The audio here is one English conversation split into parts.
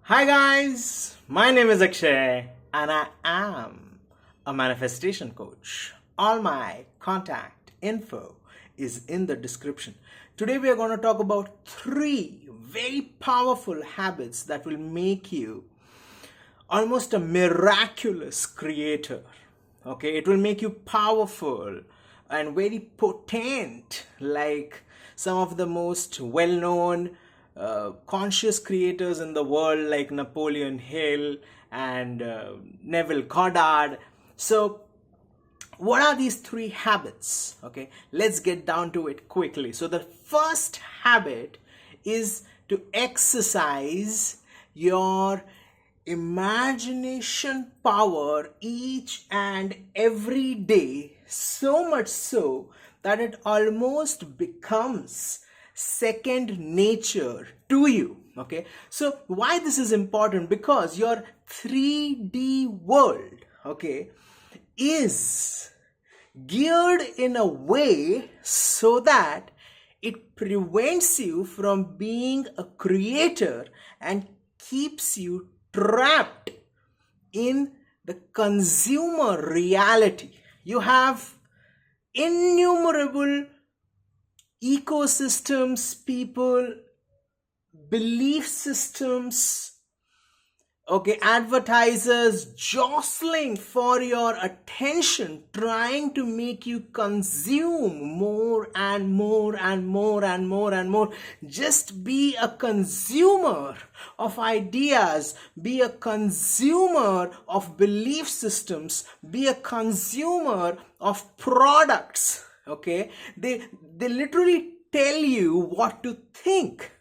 Hi guys, my name is Akshay and I am a manifestation coach. All my contact info is in the description. Today we are going to talk about three very powerful habits that will make you almost a miraculous creator. Okay, it will make you powerful and very potent, like some of the most well known conscious creators in the world, like Napoleon Hill and Neville Goddard. So, what are these three habits? Okay, let's get down to it quickly. So, the first habit is to exercise your imagination power each and every day, so much so that it almost becomes second nature to you. Okay, so why this is important? Because your 3D world, okay, is geared in a way so that it prevents you from being a creator and keeps you trapped in the consumer reality. You have innumerable ecosystems, people, belief systems, okay, advertisers jostling for your attention, trying to make you consume more and more and more and more and more. Just be a consumer of ideas, be a consumer of belief systems, be a consumer of products. Okay, they literally tell you what to think.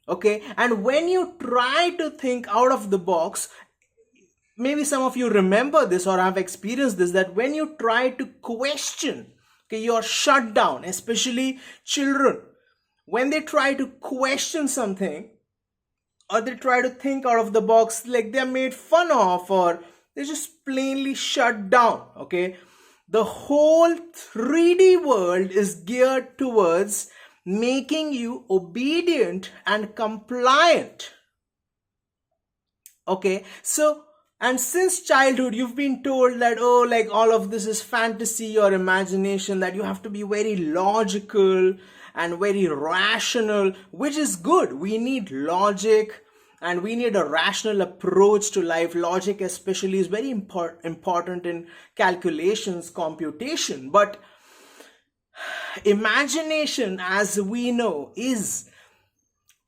Okay, and when you try to think out of the box, maybe some of you remember this or have experienced this, that when you try to question, okay, you're shut down. Especially children, when they try to question something or they try to think out of the box, like they're made fun of or they're just plainly shut down. Okay, the whole 3D world is geared towards making you obedient and compliant. Okay, so, and since childhood you've been told that, oh, like all of this is fantasy or imagination, that you have to be very logical and very rational, which is good. We need logic and we need a rational approach to life. Logic especially is very important in calculations, computation. But imagination, as we know, is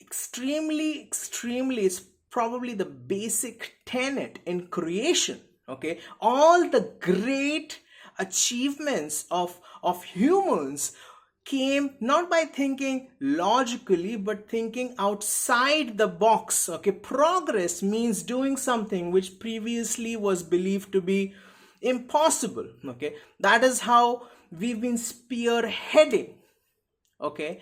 extremely, it's probably the basic tenet in creation. Okay, all the great achievements of humans came not by thinking logically but thinking outside the box. Okay, progress means doing something which previously was believed to be impossible. Okay, that is how we've been spearheading, okay,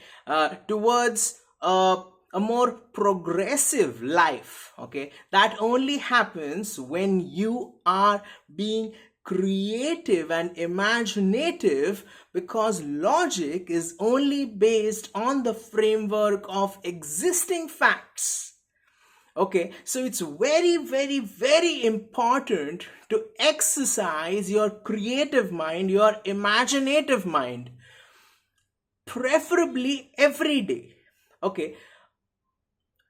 towards a more progressive life. Okay, that only happens when you are being creative and imaginative, because logic is only based on the framework of existing facts. Okay, so it's very, very, very important to exercise your creative mind, your imaginative mind, preferably every day. Okay,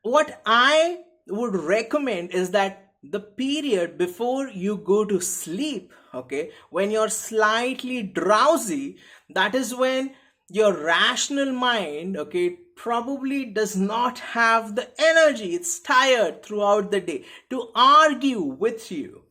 what I would recommend is that the period before you go to sleep, okay, when you're slightly drowsy, that is when your rational mind, okay, probably does not have the energy, it's tired throughout the day to argue with you.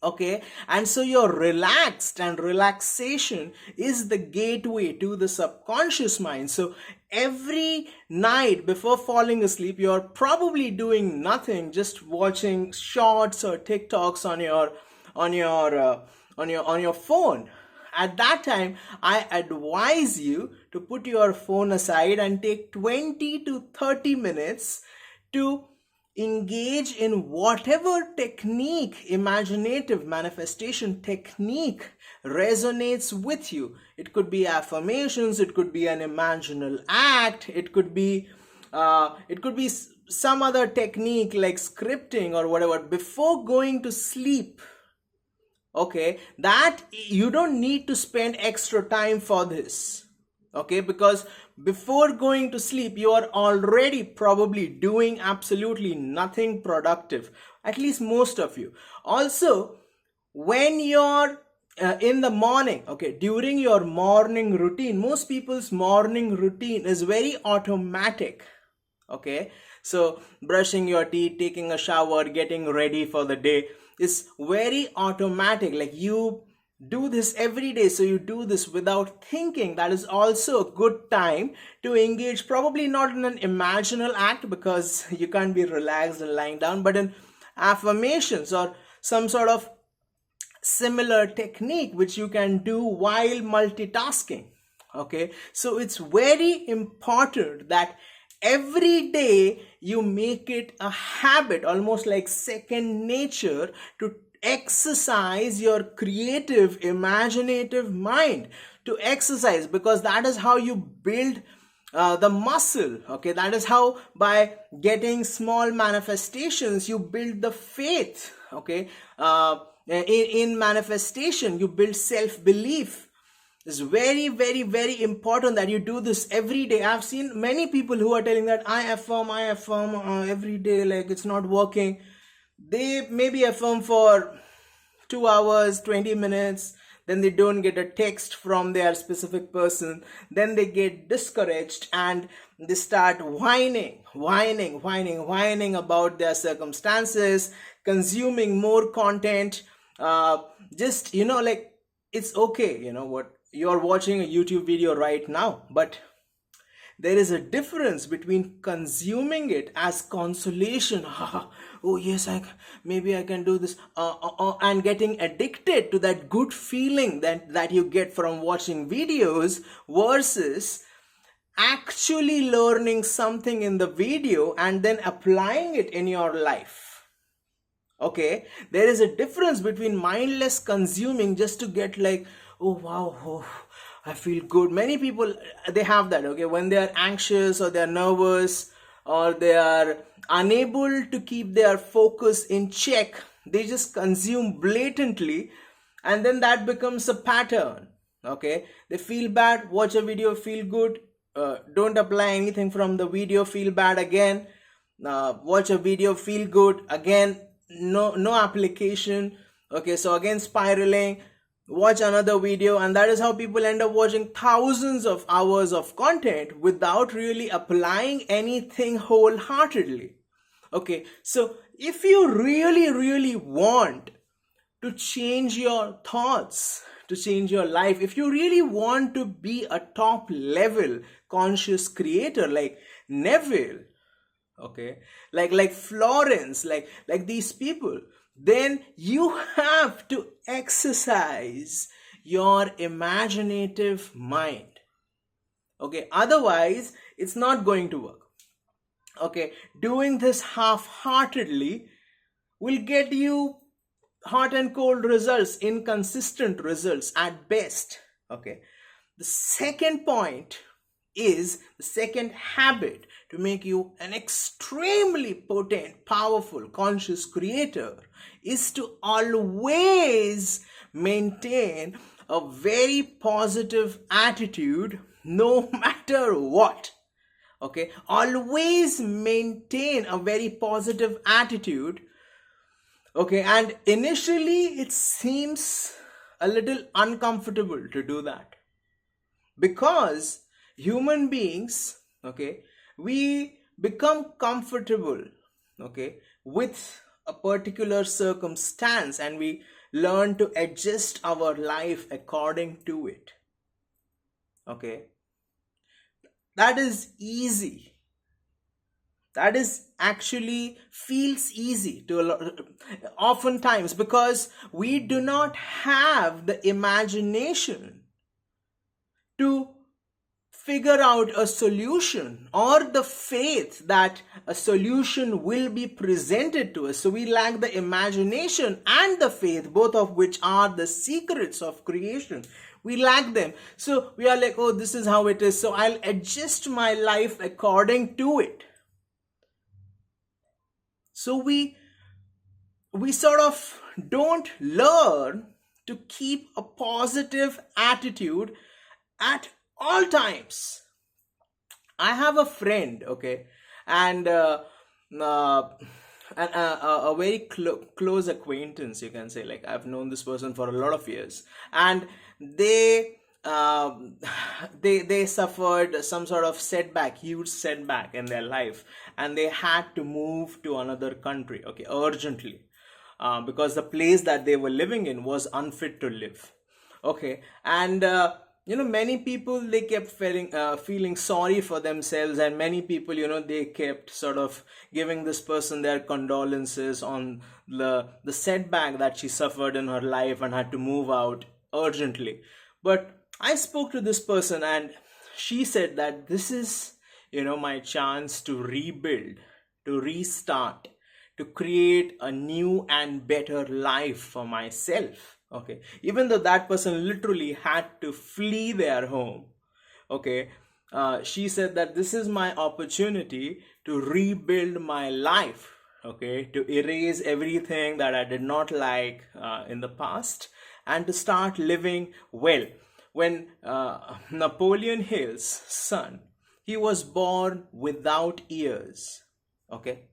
Okay, and so you're relaxed, and relaxation is the gateway to the subconscious mind. So every night before falling asleep, you're probably doing nothing, just watching shorts or TikToks on your phone. At that time, I advise you to put your phone aside and take 20 to 30 minutes to engage in whatever technique, imaginative manifestation technique, resonates with you. It could be affirmations, it could be an imaginal act, it could be it could be some other technique like scripting or whatever before going to sleep. Okay, that you don't need to spend extra time for this. Okay, because before going to sleep you are already probably doing absolutely nothing productive, at least most of you. Also, when you're in the morning, okay, during your morning routine, most people's morning routine is very automatic. Okay, so brushing your teeth, taking a shower, getting ready for the day is very automatic. Like you do this every day, so you do this without thinking. That is also a good time to engage, probably not in an imaginal act because you can't be relaxed and lying down, but in affirmations or some sort of similar technique which you can do while multitasking. Okay, so it's very important that every day you make it a habit, almost like second nature, to exercise your creative, imaginative mind, to exercise, because that is how you build the muscle. Okay, that is how, by getting small manifestations, you build the faith. Okay, in manifestation you build self-belief. It's very, very, very important that you do this every day. I've seen many people who are telling that I affirm every day, like it's not working. They maybe affirm for 2 hours, 20 minutes, then they don't get a text from their specific person, then they get discouraged and they start whining about their circumstances, consuming more content. Just, like, it's okay, what, you're watching a YouTube video right now, but there is a difference between consuming it as consolation, oh yes, maybe I can do this, and getting addicted to that good feeling that you get from watching videos, versus actually learning something in the video and then applying it in your life. Okay, there is a difference between mindless consuming just to get like, oh wow, oh, I feel good. Many people, they have that. Okay, when they are anxious or they are nervous or they are unable to keep their focus in check, they just consume blatantly, and then that becomes a pattern. Okay, they feel bad, watch a video, feel good, don't apply anything from the video, feel bad again, watch a video, feel good again, no application. Okay, so again spiraling, watch another video, and that is how people end up watching thousands of hours of content without really applying anything wholeheartedly. Okay, so if you really want to change your thoughts, to change your life, if you really want to be a top level conscious creator like Neville, okay, like Florence, like these people, then you have to exercise your imaginative mind. Okay, otherwise it's not going to work. Okay, doing this half-heartedly will get you hot and cold results, inconsistent results at best. Okay, the second point is, the second habit to make you an extremely potent, powerful, conscious creator is to always maintain a very positive attitude no matter what. Okay, always maintain a very positive attitude. Okay, and initially it seems a little uncomfortable to do that, because human beings, okay, we become comfortable, okay, with a particular circumstance, and we learn to adjust our life according to it. Okay, that is easy. That is actually feels easy to oftentimes, because we do not have the imagination to figure out a solution or the faith that a solution will be presented to us. So we lack the imagination and the faith, both of which are the secrets of creation. We lack them. So we are like, oh, this is how it is, so I'll adjust my life according to it. So we sort of don't learn to keep a positive attitude at all times. I have a friend, okay, and uh, a very close acquaintance, you can say. Like, I've known this person for a lot of years, and they um, they suffered some sort of setback, huge setback in their life, and they had to move to another country, okay, urgently, because the place that they were living in was unfit to live. Okay, and many people, they kept feeling sorry for themselves, and many people, they kept sort of giving this person their condolences on the setback that she suffered in her life and had to move out urgently. But I spoke to this person, and she said that this is, my chance to rebuild, to restart, to create a new and better life for myself. Okay, even though that person literally had to flee their home. Okay, she said that this is my opportunity to rebuild my life. Okay, to erase everything that I did not like in the past, and to start living well. When Napoleon Hill's son, he was born without ears. Okay,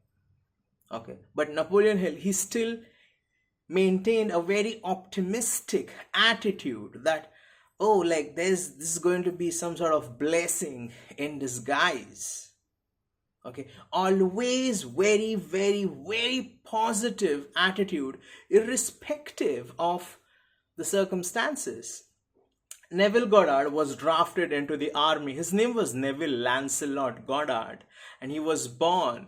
but Napoleon Hill, he still maintained a very optimistic attitude that, oh, like, this is going to be some sort of blessing in disguise. Okay, always very, very, very positive attitude, irrespective of the circumstances. Neville Goddard was drafted into the army. His name was Neville Lancelot Goddard, and he was born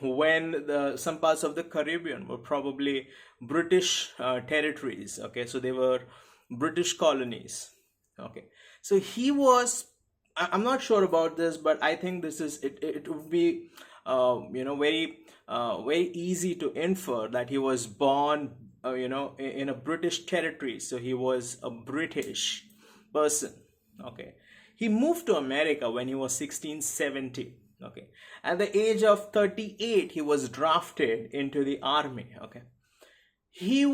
when some parts of the Caribbean were probably British territories. Okay, so they were British colonies. Okay, so he was. I'm not sure about this, but I think this is it. It would be, very easy to infer that he was born, in a British territory. So he was a British person. Okay, he moved to America when he was 16, 17. Okay, at the age of 38, he was drafted into the army. Okay, he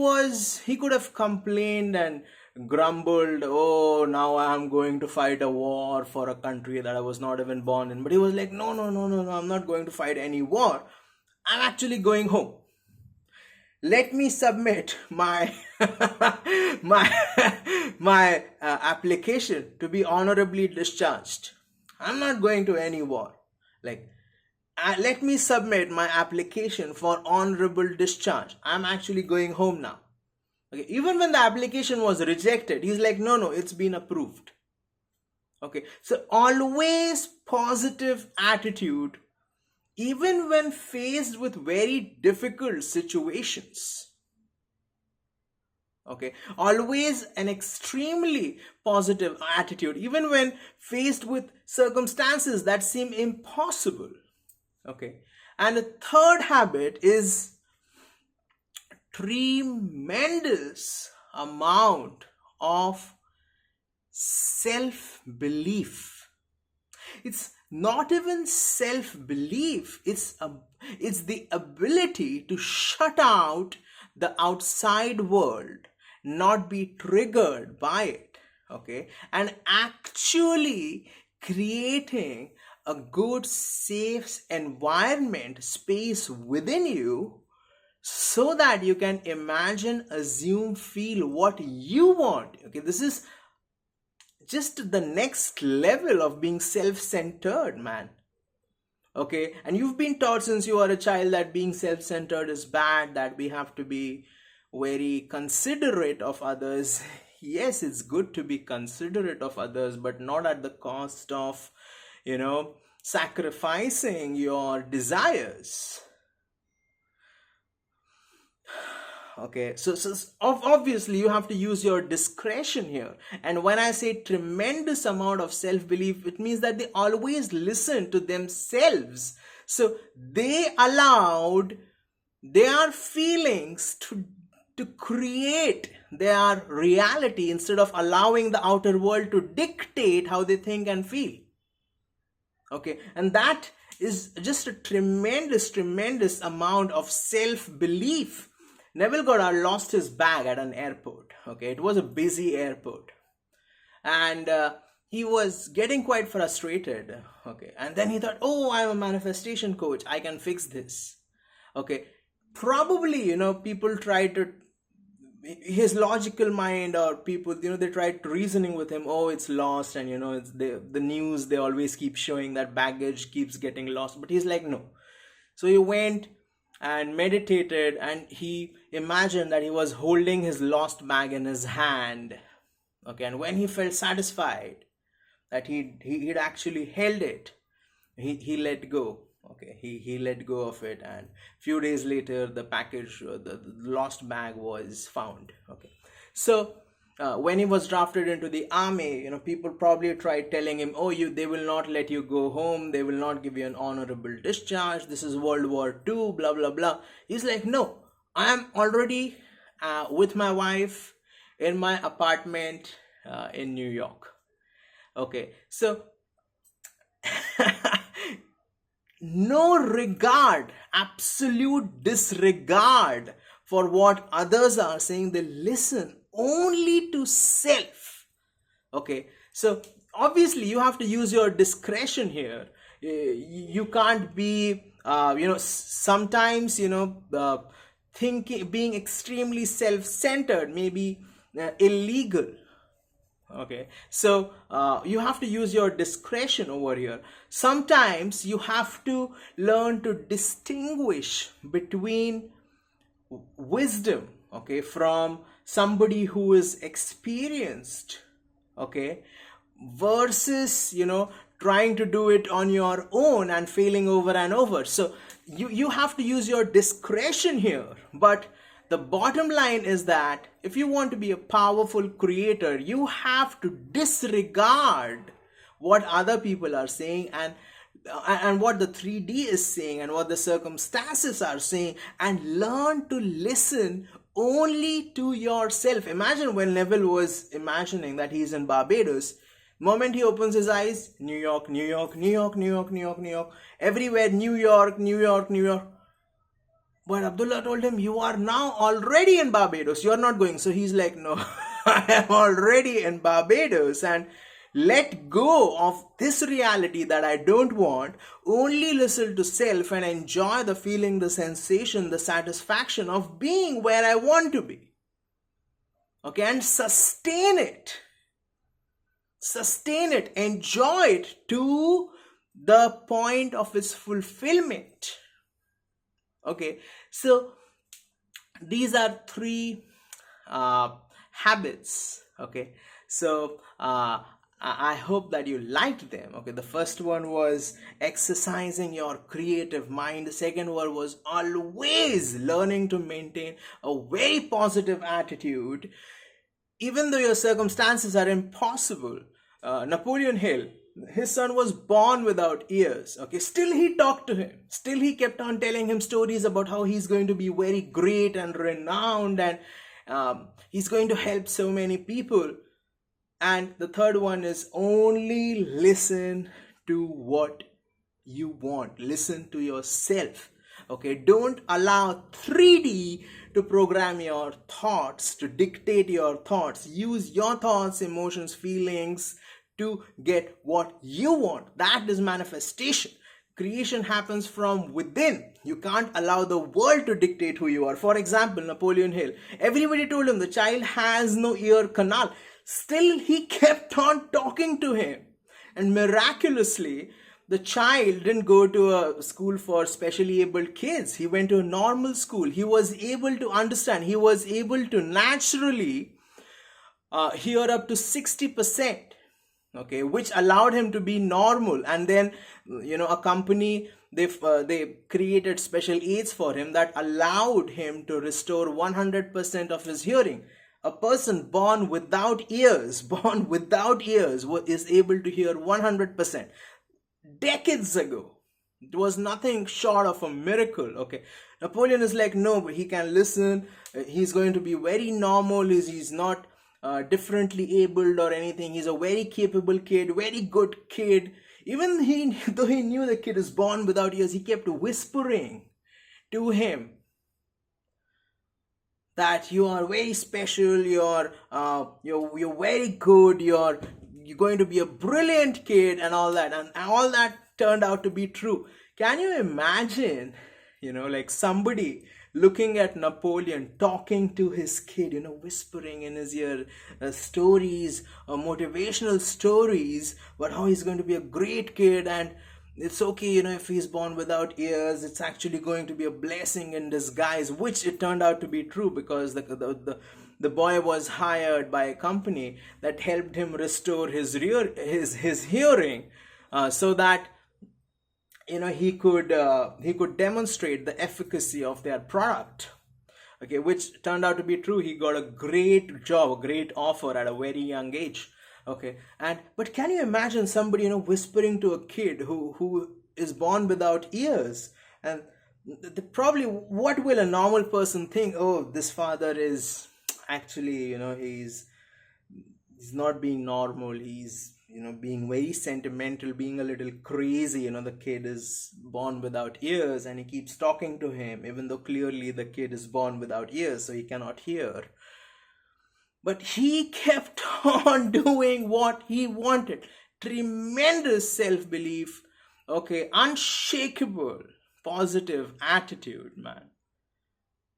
could have complained and grumbled, oh, now I'm going to fight a war for a country that I was not even born in. But he was like, no, no, no, no, no, I'm not going to fight any war. I'm actually going home. Let me submit my my application to be honorably discharged. I'm not going to any war. Like, let me submit my application for honorable discharge. I'm actually going home now. Okay, even when the application was rejected, he's like, no, no, it's been approved. Okay, so always positive attitude, even when faced with very difficult situations. Okay, always an extremely positive attitude, even when faced with circumstances that seem impossible. Okay, and the third habit is tremendous amount of self-belief. It's not even self-belief, it's the ability to shut out the outside world, not be triggered by it. Okay, and actually creating a good, safe environment, space within you, so that you can imagine, assume, feel what you want. Okay, this is just the next level of being self-centered, man. Okay, and you've been taught since you are a child that being self-centered is bad, that we have to be very considerate of others. Yes, it's good to be considerate of others, but not at the cost of, sacrificing your desires. Okay, so obviously you have to use your discretion here. And when I say tremendous amount of self-belief, it means that they always listen to themselves. So they allowed their feelings to create their reality, instead of allowing the outer world to dictate how they think and feel. Okay, and that is just a tremendous amount of self-belief. Neville Goddard lost his bag at an airport. Okay, it was a busy airport, and he was getting quite frustrated. Okay, and then he thought, oh, I'm a manifestation coach, I can fix this. Okay, probably, people try to, his logical mind, or people, they tried reasoning with him, oh, it's lost, and it's the news, they always keep showing that baggage keeps getting lost, but he's like, no. So he went and meditated, and he imagined that he was holding his lost bag in his hand. Okay, and when he felt satisfied that he'd actually held it, he let go. Okay, he let go of it, and few days later the package, the lost bag was found. Okay, so when he was drafted into the army, people probably tried telling him, oh, they will not let you go home, they will not give you an honorable discharge, this is World War II, blah blah blah. He's like, no, I am already with my wife in my apartment in New York. Okay, so no regard, absolute disregard for what others are saying. They listen only to self. Okay, so obviously you have to use your discretion here. You can't be sometimes thinking, being extremely self-centered may be illegal. Okay, so you have to use your discretion over here. Sometimes you have to learn to distinguish between wisdom, okay, from somebody who is experienced, okay, versus trying to do it on your own and failing over and over. So you have to use your discretion here. But the bottom line is that if you want to be a powerful creator, you have to disregard what other people are saying, and what the 3D is saying, and what the circumstances are saying, and learn to listen only to yourself. Imagine when Neville was imagining that he's in Barbados. Moment he opens his eyes, New York, New York, New York, New York, New York, New York, everywhere, New York, New York, New York. But Abdullah told him, you are now already in Barbados, you are not going. So he's like, no, I am already in Barbados, and let go of this reality that I don't want. Only listen to self and enjoy the feeling, the sensation, the satisfaction of being where I want to be. Okay, and sustain it. Sustain it. Enjoy it to the point of its fulfillment. Okay, so these are 3 habits. Okay, so I hope that you liked them. Okay, the first one was exercising your creative mind. The second one was always learning to maintain a very positive attitude, even though your circumstances are impossible. Napoleon Hill, his son was born without ears. Okay, still he talked to him. Still he kept on telling him stories about how he's going to be very great and renowned, and he's going to help so many people. And the third one is only listen to what you want. Listen to yourself. Okay, don't allow 3D to program your thoughts, to dictate your thoughts. Use your thoughts, emotions, feelings to get what you want. That is manifestation. Creation happens from within. You can't allow the world to dictate who you are. For example, Napoleon Hill. Everybody told him the child has no ear canal. Still, he kept on talking to him. And miraculously, the child didn't go to a school for specially abled kids. He went to a normal school. He was able to understand. He was able to naturally hear up to 60%. Okay, which allowed him to be normal. And then, a company, they created special aids for him that allowed him to restore 100% of his hearing. A person born without ears is able to hear 100%. Decades ago, it was nothing short of a miracle. Okay, Napoleon is like, no, but he can listen. He's going to be very normal. He's not differently abled or anything. He's a very capable kid, very good kid. Even though he knew the kid is born without ears, he kept whispering to him that you are very special, you're very good, you're going to be a brilliant kid, and all that, and all that turned out to be true. Can you imagine, like somebody looking at Napoleon, talking to his kid, whispering in his ear stories, motivational stories about how he's going to be a great kid, and it's okay, if he's born without ears, it's actually going to be a blessing in disguise, which it turned out to be true, because the boy was hired by a company that helped him restore his hearing, so that he could demonstrate the efficacy of their product. Okay, which turned out to be true. He got a great job, a great offer at a very young age. Okay, but can you imagine somebody whispering to a kid who is born without ears? And probably, what will a normal person think? Oh, this father is actually, he's not being normal, he's being very sentimental, being a little crazy. The kid is born without ears, and he keeps talking to him, even though clearly the kid is born without ears, so he cannot hear. But he kept on doing what he wanted. Tremendous self-belief. Okay, unshakable, positive attitude, man.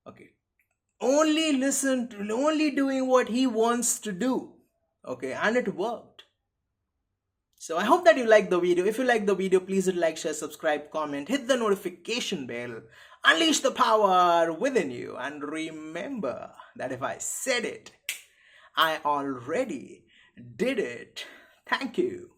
Okay, only doing what he wants to do. Okay, and it worked. So I hope that you like the video. If you like the video, please hit like, share, subscribe, comment, hit the notification bell, unleash the power within you, and remember that if I said it, I already did it. Thank you.